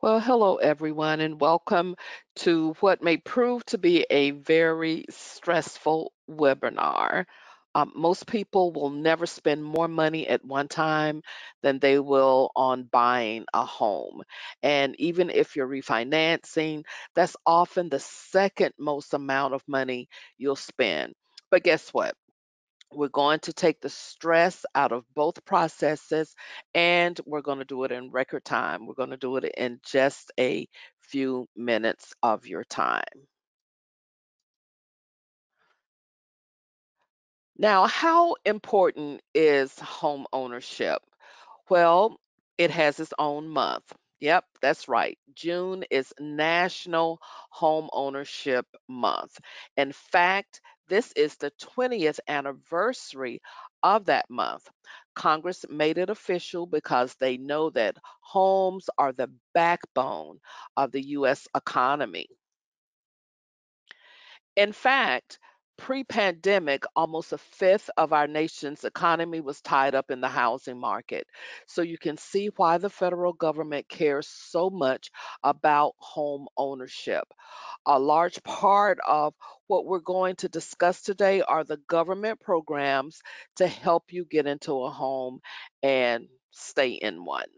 Well, hello everyone, and welcome to what may prove to be a very stressful webinar. Most people will never spend more money at one time than they will on buying a home. And even if you're refinancing, that's often the second most amount of money you'll spend. But guess what? We're going to take the stress out of both processes and we're going to do it in record time. We're going to do it in just a few minutes of your time. Now, how important is home ownership? Well, it has its own month. Yep, that's right. June is National Home Ownership Month. In fact, this is the 20th anniversary of that month. Congress made it official because they know that homes are the backbone of the U.S. economy. In fact, pre-pandemic, almost a fifth of our nation's economy was tied up in the housing market. So you can see why the federal government cares so much about home ownership. A large part of what we're going to discuss today are the government programs to help you get into a home and stay in one.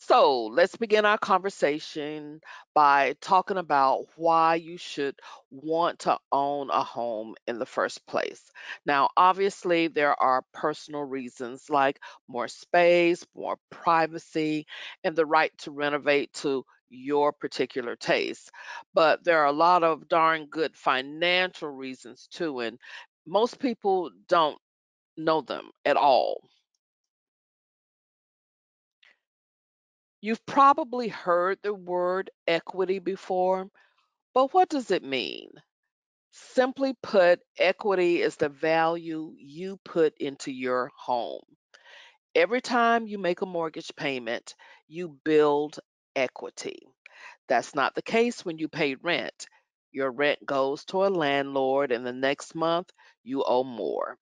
So let's begin our conversation by talking about why you should want to own a home in the first place. Now, obviously, there are personal reasons like more space, more privacy, and the right to renovate to your particular taste. But there are a lot of darn good financial reasons too, and most people don't know them at all. You've probably heard the word equity before, but what does it mean? Simply put, equity is the value you put into your home. Every time you make a mortgage payment, you build equity. That's not the case when you pay rent. Your rent goes to a landlord, and the next month you owe more.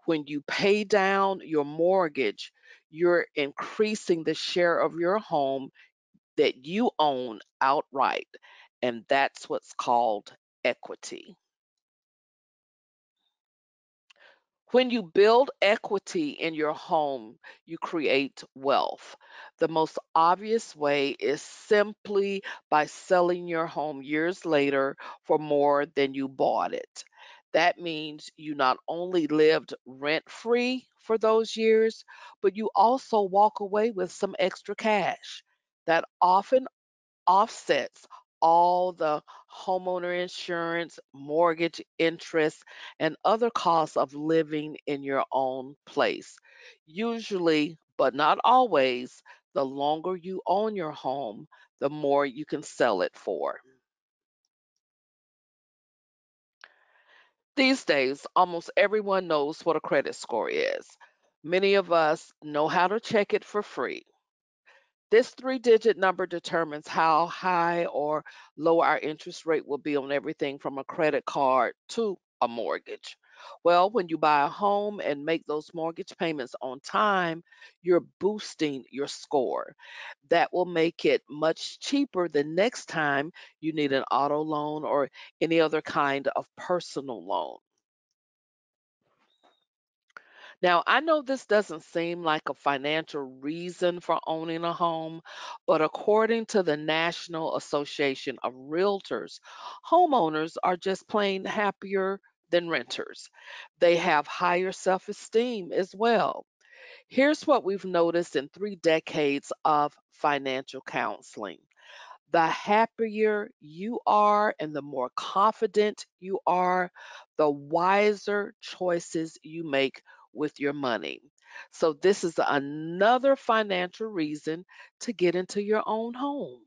When you pay down your mortgage, you're increasing the share of your home that you own outright, and that's what's called equity. When you build equity in your home, you create wealth. The most obvious way is simply by selling your home years later for more than you bought it. That means you not only lived rent free for those years, but you also walk away with some extra cash. That often offsets all the homeowner insurance, mortgage interest, and other costs of living in your own place. Usually, but not always, the longer you own your home, the more you can sell it for. These days, almost everyone knows what a credit score is. Many of us know how to check it for free. This three-digit number determines how high or low our interest rate will be on everything from a credit card to a mortgage. Well, when you buy a home and make those mortgage payments on time, you're boosting your score. That will make it much cheaper the next time you need an auto loan or any other kind of personal loan. Now, I know this doesn't seem like a financial reason for owning a home, but according to the National Association of Realtors, homeowners are just plain happier than renters. They have higher self esteem as well. Here's what we've noticed in 3 decades of financial counseling: the happier you are and the more confident you are, the wiser choices you make with your money. So, this is another financial reason to get into your own home.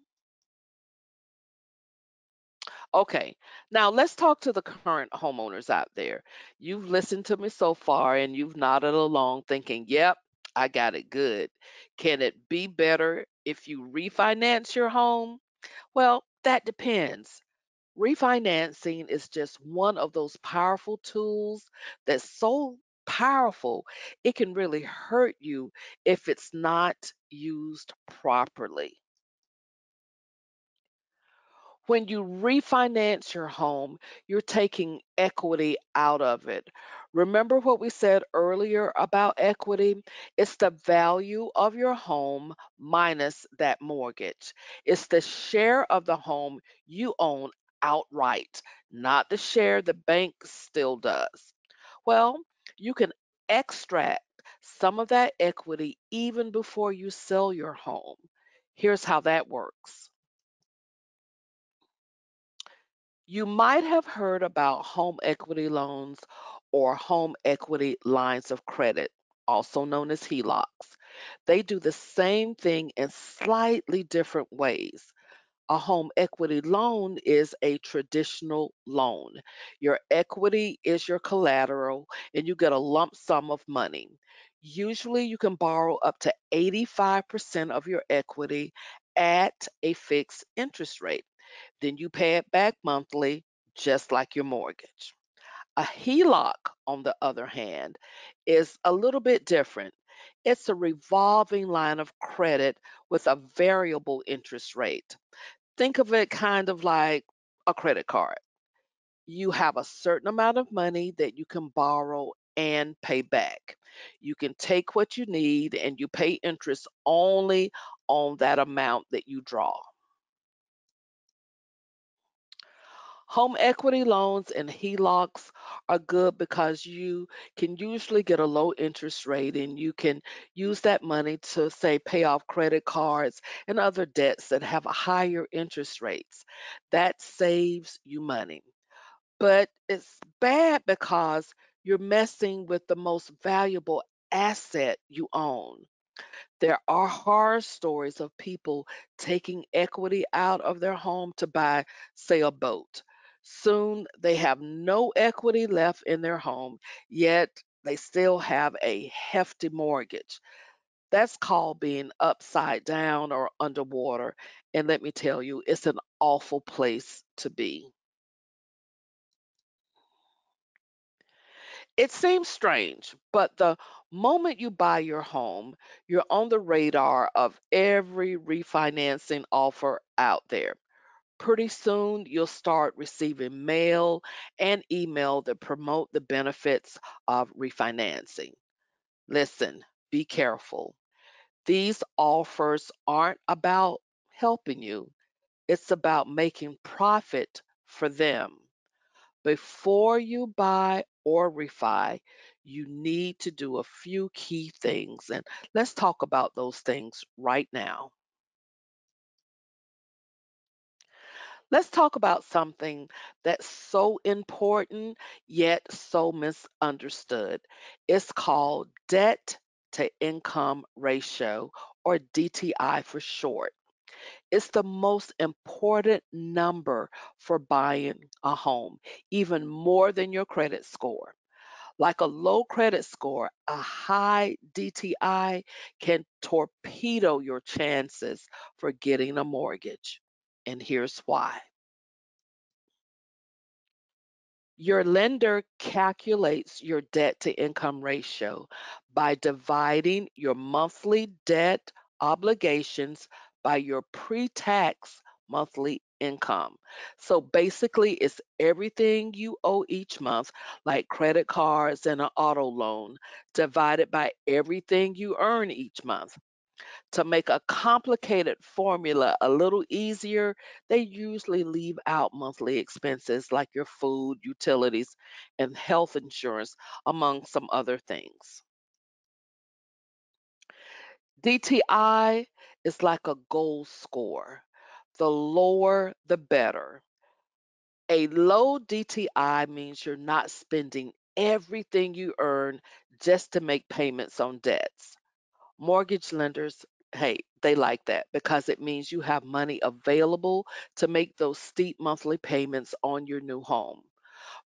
Okay, now let's talk to the current homeowners out there. You've listened to me so far and you've nodded along thinking, yep, I got it good. Can it be better if you refinance your home? Well, that depends. Refinancing is just one of those powerful tools that's so powerful, it can really hurt you if it's not used properly. When you refinance your home, you're taking equity out of it. Remember what we said earlier about equity? It's the value of your home minus that mortgage. It's the share of the home you own outright, not the share the bank still does. Well, you can extract some of that equity even before you sell your home. Here's how that works. You might have heard about home equity loans or home equity lines of credit, also known as HELOCs. They do the same thing in slightly different ways. A home equity loan is a traditional loan. Your equity is your collateral, and you get a lump sum of money. Usually, you can borrow up to 85% of your equity at a fixed interest rate. Then you pay it back monthly, just like your mortgage. A HELOC, on the other hand, is a little bit different. It's a revolving line of credit with a variable interest rate. Think of it kind of like a credit card. You have a certain amount of money that you can borrow and pay back. You can take what you need and you pay interest only on that amount that you draw. Home equity loans and HELOCs are good because you can usually get a low interest rate and you can use that money to, say, pay off credit cards and other debts that have a higher interest rates. That saves you money. But it's bad because you're messing with the most valuable asset you own. There are horror stories of people taking equity out of their home to buy, say, a boat. Soon they have no equity left in their home, yet they still have a hefty mortgage. That's called being upside down or underwater. And let me tell you, it's an awful place to be. It seems strange, but the moment you buy your home, you're on the radar of every refinancing offer out there. Pretty soon, you'll start receiving mail and email that promote the benefits of refinancing. Listen, be careful. These offers aren't about helping you, it's about making profit for them. Before you buy or refi, you need to do a few key things. And let's talk about those things right now. Let's talk about something that's so important yet so misunderstood. It's called debt to income ratio, or DTI for short. It's the most important number for buying a home, even more than your credit score. Like a low credit score, a high DTI can torpedo your chances for getting a mortgage. And here's why. Your lender calculates your debt to income ratio by dividing your monthly debt obligations by your pre tax monthly income. So basically, it's everything you owe each month, like credit cards and an auto loan, divided by everything you earn each month. To make a complicated formula a little easier, they usually leave out monthly expenses like your food, utilities, and health insurance, among some other things. DTI is like a gold score. The lower, the better. A low DTI means you're not spending everything you earn just to make payments on debts. Mortgage lenders, hey, they like that because it means you have money available to make those steep monthly payments on your new home.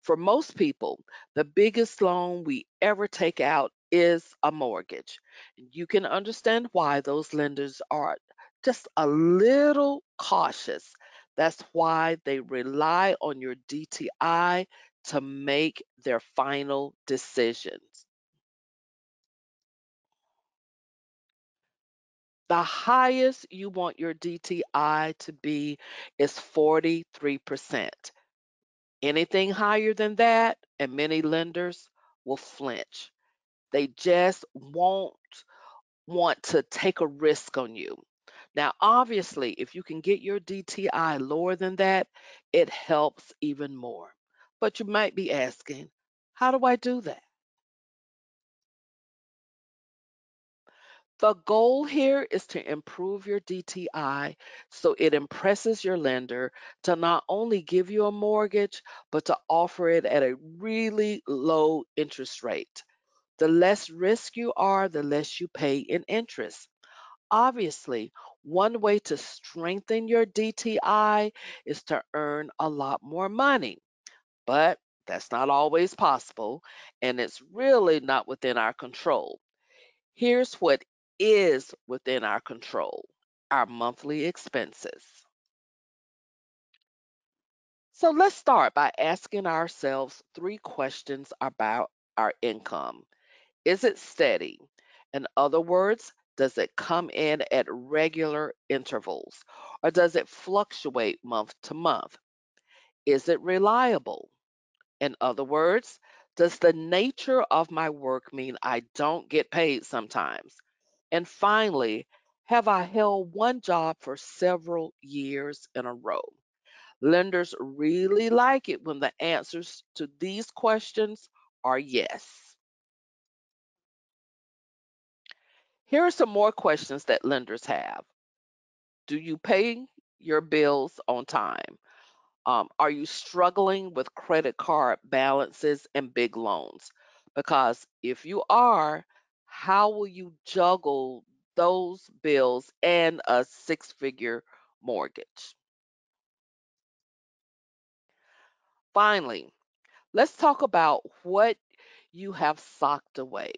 For most people, the biggest loan we ever take out is a mortgage. You can understand why those lenders are just a little cautious. That's why they rely on your DTI to make their final decisions. The highest you want your DTI to be is 43%. Anything higher than that, and many lenders will flinch. They just won't want to take a risk on you. Now, obviously, if you can get your DTI lower than that, it helps even more. But you might be asking, how do I do that? The goal here is to improve your DTI so it impresses your lender to not only give you a mortgage, but to offer it at a really low interest rate. The less risk you are, the less you pay in interest. Obviously, one way to strengthen your DTI is to earn a lot more money, but that's not always possible, and it's really not within our control. Here's what is within our control: our monthly expenses. So let's start by asking ourselves three questions about our income. Is it steady? In other words, does it come in at regular intervals or does it fluctuate month to month? Is it reliable? In other words, does the nature of my work mean I don't get paid sometimes? And finally, have I held one job for several years in a row? Lenders really like it when the answers to these questions are yes. Here are some more questions that lenders have. Do you pay your bills on time? Are you struggling with credit card balances and big loans? Because if you are, how will you juggle those bills and a six-figure mortgage? Finally, let's talk about what you have socked away.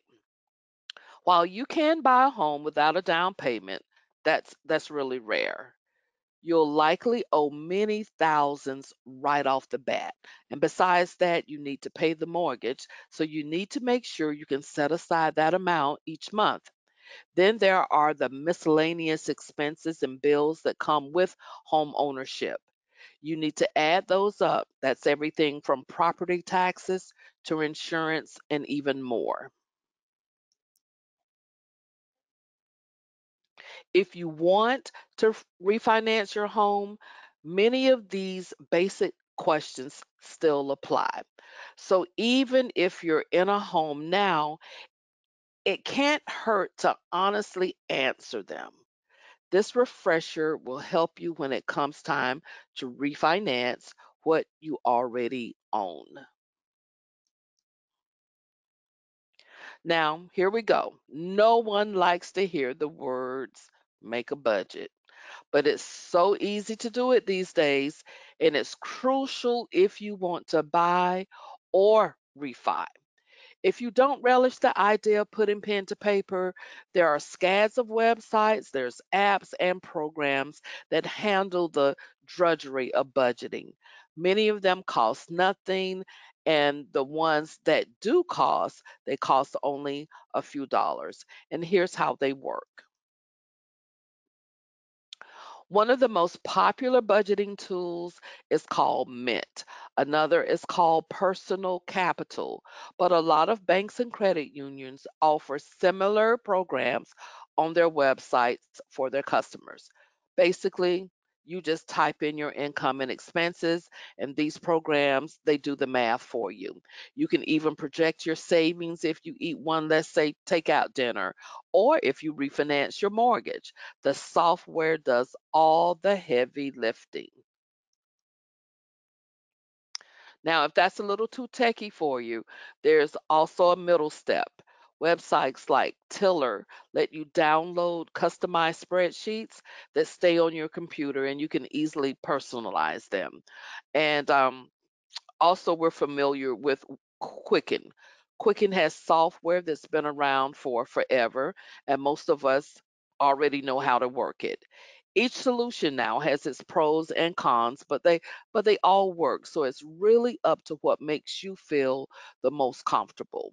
While you can buy a home without a down payment, that's really rare. You'll likely owe many thousands right off the bat. And besides that, you need to pay the mortgage. So you need to make sure you can set aside that amount each month. Then there are the miscellaneous expenses and bills that come with home ownership. You need to add those up. That's everything from property taxes to insurance and even more. If you want to refinance your home, many of these basic questions still apply. So even if you're in a home now, it can't hurt to honestly answer them. This refresher will help you when it comes time to refinance what you already own. Now, here we go. No one likes to hear the words make a budget, but it's so easy to do it these days, and it's crucial if you want to buy or refi. If you don't relish the idea of putting pen to paper, there are scads of websites, there's apps and programs that handle the drudgery of budgeting. Many of them cost nothing, and the ones that do cost, they cost only a few dollars. And here's how they work. One of the most popular budgeting tools is called Mint. Another is called Personal Capital. But a lot of banks and credit unions offer similar programs on their websites for their customers. Basically, you just type in your income and expenses, and these programs, they do the math for you. You can even project your savings if you eat one, let's say, takeout dinner, or if you refinance your mortgage. The software does all the heavy lifting. Now, if that's a little too techy for you, there's also a middle step. Websites like Tiller let you download customized spreadsheets that stay on your computer and you can easily personalize them. And also, we're familiar with Quicken. Quicken has software that's been around for forever, and most of us already know how to work it. Each solution now has its pros and cons, but they all work. So it's really up to what makes you feel the most comfortable.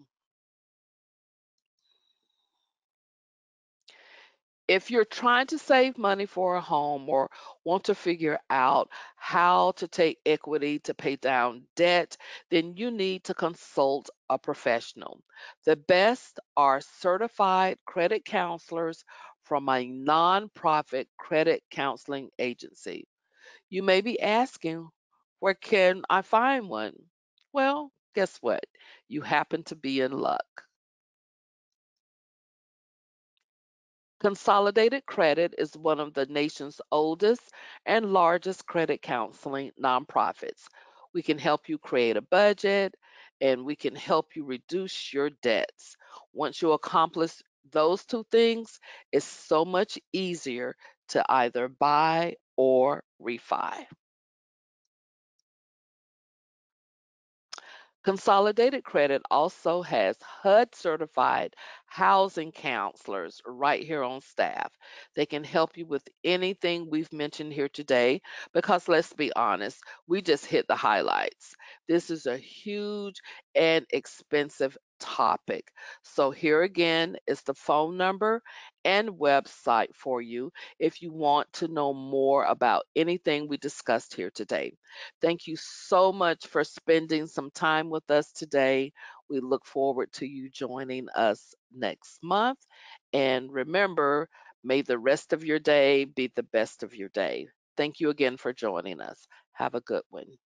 If you're trying to save money for a home or want to figure out how to take equity to pay down debt, then you need to consult a professional. The best are certified credit counselors from a nonprofit credit counseling agency. You may be asking, where can I find one? Well, guess what? You happen to be in luck. Consolidated Credit is one of the nation's oldest and largest credit counseling nonprofits. We can help you create a budget and we can help you reduce your debts. Once you accomplish those two things, it's so much easier to either buy or refi. Consolidated Credit also has HUD certified housing counselors right here on staff. They can help you with anything we've mentioned here today because let's be honest, we just hit the highlights. This is a huge and expensive topic. So, here again is the phone number and website for you if you want to know more about anything we discussed here today. Thank you so much for spending some time with us today. We look forward to you joining us next month. And remember, may the rest of your day be the best of your day. Thank you again for joining us. Have a good one.